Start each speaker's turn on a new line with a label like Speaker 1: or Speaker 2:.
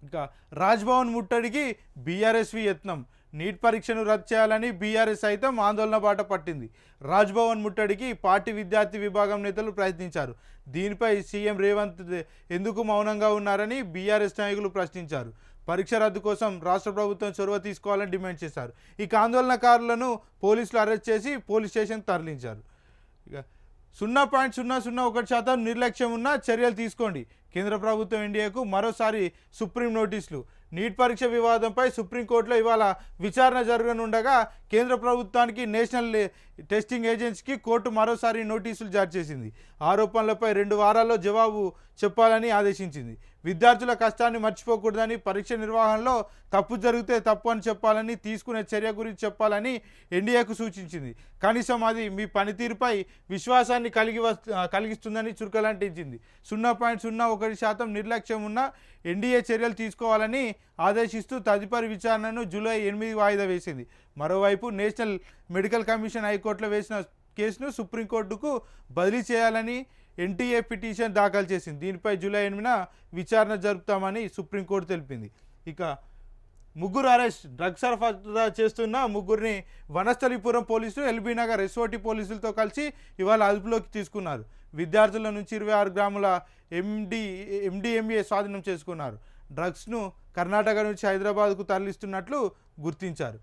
Speaker 1: ఇంకా రాజ్భవన్ ముట్టడికి బీఆర్ఎస్వి యత్నం. నీట్ పరీక్షను రద్దు చేయాలని బీఆర్ఎస్ సైతం ఆందోళన బాట పట్టింది. రాజ్భవన్ ముట్టడికి పార్టీ విద్యార్థి విభాగం నేతలు ప్రయత్నించారు. దీనిపై సీఎం రేవంత్ ఎందుకు మౌనంగా ఉన్నారని బీఆర్ఎస్ నాయకులు ప్రశ్నించారు. పరీక్ష రద్దు కోసం రాష్ట్ర ప్రభుత్వం చొరవ తీసుకోవాలని డిమాండ్ చేశారు. ఇక ఆందోళనకారులను పోలీసులు అరెస్ట్ చేసి పోలీస్ స్టేషన్ తరలించారు. ఇక 0.001% నిర్లక్ష్యం ఉన్న చర్యలు తీసుకోండి. కేంద్ర ప్రభుత్వం ఎన్డీఏకు మరోసారి సుప్రీం నోటీసులు. నీట్ పరీక్ష వివాదంపై సుప్రీంకోర్టులో ఇవాళ విచారణ జరగనుండగా కేంద్ర ప్రభుత్వానికి నేషనల్ టెస్టింగ్ ఏజెన్సీకి కోర్టు మరోసారి నోటీసులు జారీ చేసింది. ఆరోపణలపై 2 వారాల్లో జవాబు చెప్పాలని ఆదేశించింది. విద్యార్థుల కష్టాన్ని మర్చిపోకూడదని, పరీక్ష నిర్వహణలో తప్పు జరిగితే తప్పు అని చెప్పాలని, తీసుకునే చర్య గురించి చెప్పాలని ఎన్డీఏకు సూచించింది. కనీసం అది మీ పనితీరుపై విశ్వాసాన్ని కలిగిస్తుందని చురకలంటించింది. 0.01% నిర్లక్ష్యం ఉన్న ఎన్డీఏ చర్యలు తీసుకోవాలని ఆదేశిస్తూ తదుపరి విచారణను జూలై 8 వాయిదా వేసింది. మరోవైపు నేషనల్ మెడికల్ కమిషన్ హైకోర్టులో వేసిన కేసును సుప్రీంకోర్టుకు బదిలీ చేయాలని ఎన్టీఏ పిటిషన్ దాఖలు చేసింది. దీనిపై జూలై 8న విచారణ జరుపుతామని సుప్రీంకోర్టు తెలిపింది. ఇక ముగ్గురు అరెస్ట్. డ్రగ్స్ సరఫరా చేస్తున్న ముగ్గురిని వనస్థలిపురం పోలీసులు, ఎల్బీనగర్ ఎస్ఓటీ పోలీసులతో కలిసి ఇవాళ అదుపులోకి తీసుకున్నారు. విద్యార్థుల నుంచి 26 గ్రాముల ఎండిఎంఏ స్వాధీనం చేసుకున్నారు. డ్రగ్స్ను కర్ణాటక నుంచి హైదరాబాద్కు తరలిస్తున్నట్లు గుర్తించారు.